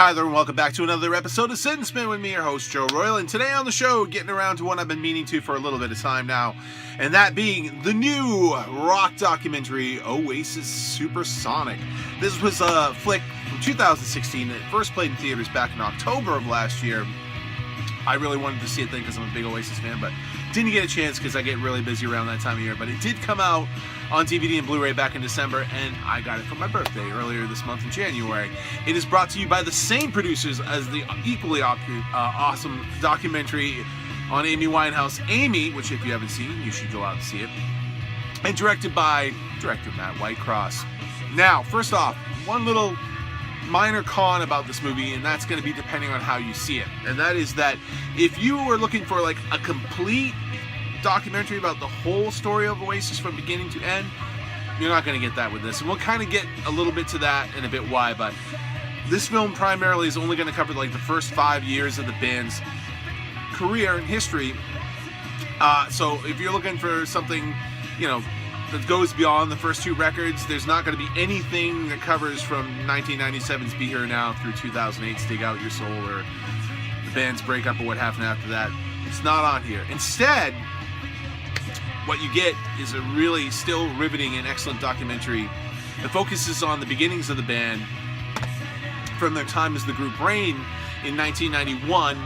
Hi there, and welcome back to another episode of Sit and Spin with me, your host, Joe Royal. And today on the show, getting around to one I've been meaning to for a little bit of time now, and that being the new rock documentary, Oasis Supersonic. This was a flick from 2016. It first played in theaters back in October of last year. I really wanted to see it then because I'm a big Oasis fan, but didn't get a chance because I get really busy around that time of year. But it did come out on DVD and Blu-ray back in December, and I got it for my birthday earlier this month in January. It is brought to you by the same producers as the equally awesome documentary on Amy Winehouse, Amy, which if you haven't seen, you should go out and see it, and directed by director Mat Whitecross. Now, first off, one little minor con about this movie, and that's going to be depending on how you see it, and that is that if you were looking for like a complete documentary about the whole story of Oasis from beginning to end, you're not going to get that with this, and we'll kind of get a little bit to that and a bit why. But this film primarily is only going to cover like the first 5 years of the band's career and history, so if you're looking for something, you know, that goes beyond the first two records, there's not going to be anything that covers from 1997's Be Here Now through 2008's Dig Out Your Soul or the band's breakup or what happened after that. It's not on here. Instead, what you get is a really still riveting and excellent documentary that focuses on the beginnings of the band from their time as the group Rain in 1991,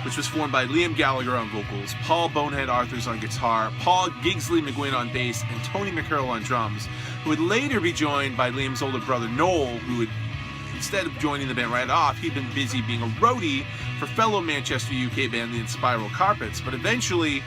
which was formed by Liam Gallagher on vocals, Paul Bonehead Arthurs on guitar, Paul Gigsley McGuinn on bass, and Tony McCurl on drums, who would later be joined by Liam's older brother Noel, who would, instead of joining the band right off, he'd been busy being a roadie for fellow Manchester UK band the Spiral Carpets, but eventually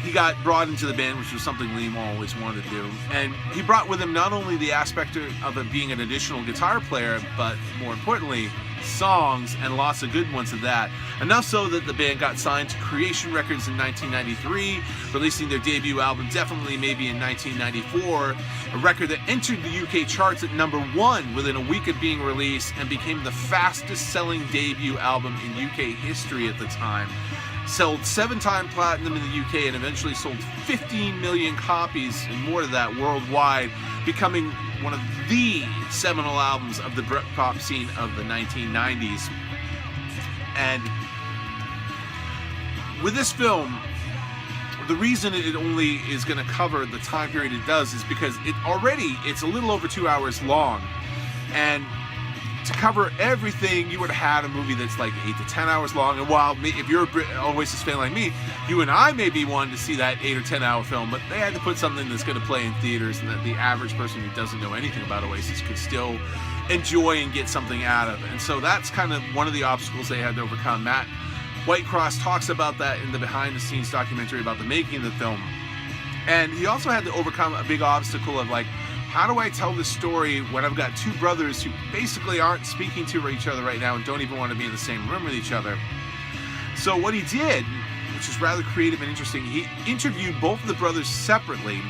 he got brought into the band, which was something Liam always wanted to do. And he brought with him not only the aspect of it being an additional guitar player, but more importantly, songs, and lots of good ones of that. Enough so that the band got signed to Creation Records in 1993, releasing their debut album Definitely Maybe in 1994, a record that entered the UK charts at #1 within a week of being released and became the fastest selling debut album in UK history at the time. Sold 7-time platinum in the UK and eventually sold 15 million copies and more to that worldwide, becoming one of the seminal albums of the Britpop scene of the 1990s. And with this film, the reason it only is going to cover the time period it does is because it's a little over 2 hours long, and to cover everything, you would have had a movie that's like 8 to 10 hours long. And while if you're an Oasis fan like me, you and I maybe wanted to see that 8 or 10 hour film, but they had to put something that's going to play in theaters and that the average person who doesn't know anything about Oasis could still enjoy and get something out of. And so that's kind of one of the obstacles they had to overcome. Mat Whitecross talks about that in the behind the scenes documentary about the making of the film. And he also had to overcome a big obstacle of like, how do I tell this story when I've got two brothers who basically aren't speaking to each other right now and don't even want to be in the same room with each other? So what he did, which is rather creative and interesting, he interviewed both of the brothers separately,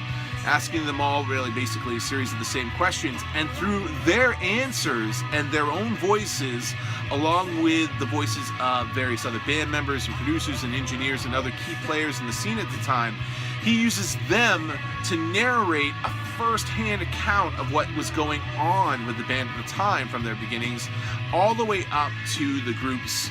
asking them all really basically a series of the same questions, and through their answers and their own voices, along with the voices of various other band members and producers and engineers and other key players in the scene at the time, he uses them to narrate a first-hand account of what was going on with the band at the time, from their beginnings all the way up to the group's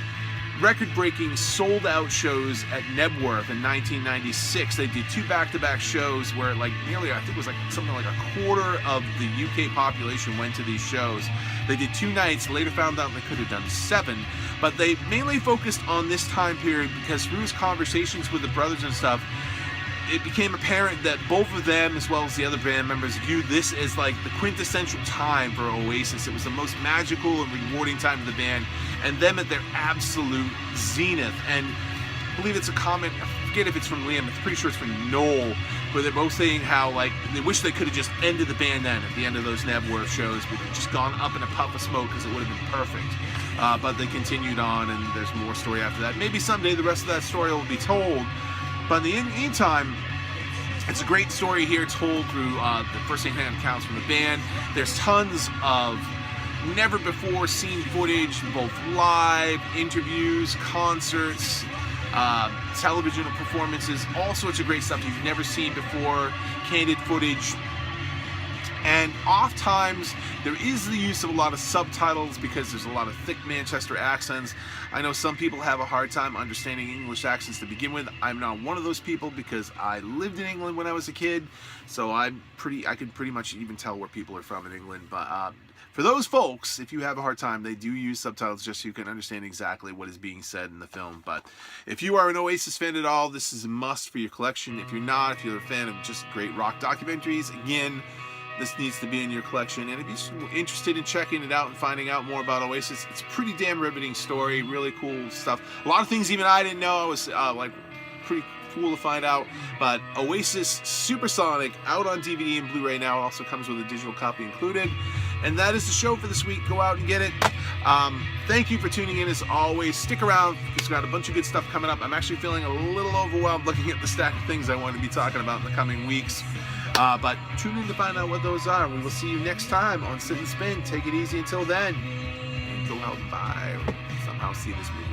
record-breaking sold-out shows at Nebworth in 1996. They did 2 back-to-back shows where like nearly, I think it was like something like a quarter of the UK population went to these shows. They did 2 nights, later found out they could have done 7, but they mainly focused on this time period because through his conversations with the brothers and stuff, it became apparent that both of them, as well as the other band members, viewed this as like the quintessential time for Oasis. It was the most magical and rewarding time of the band, and them at their absolute zenith. And I believe it's a comment, I forget if it's from Liam, I'm pretty sure it's from Noel, where they're both saying how like they wish they could have just ended the band then at the end of those Nebworth shows, but just gone up in a puff of smoke because it would have been perfect. But they continued on, and there's more story after that. Maybe someday the rest of that story will be told. But in the meantime, it's a great story here told through the first-hand accounts from the band. There's tons of never-before-seen footage, both live, interviews, concerts, television performances, all sorts of great stuff you've never seen before, candid footage, And oftentimes there is the use of a lot of subtitles because there's a lot of thick Manchester accents. I know some people have a hard time understanding English accents to begin with. I'm not one of those people because I lived in England when I was a kid, so I can pretty much even tell where people are from in England. But for those folks, if you have a hard time, they do use subtitles just so you can understand exactly what is being said in the film. But if you are an Oasis fan at all, this is a must for your collection. If you're not, if you're a fan of just great rock documentaries, again, this needs to be in your collection. And if you're interested in checking it out and finding out more about Oasis, it's a pretty damn riveting story, really cool stuff. A lot of things even I didn't know. I was pretty cool to find out. But Oasis Supersonic out on DVD and Blu-ray now. It also comes with a digital copy included. And that is the show for this week. Go out and get it. Thank you for tuning in as always. Stick around because we've got a bunch of good stuff coming up. I'm actually feeling a little overwhelmed looking at the stack of things I want to be talking about in the coming weeks. But tune in to find out what those are. We will see you next time on Sit and Spin. Take it easy until then. And go out and buy or somehow see this movie.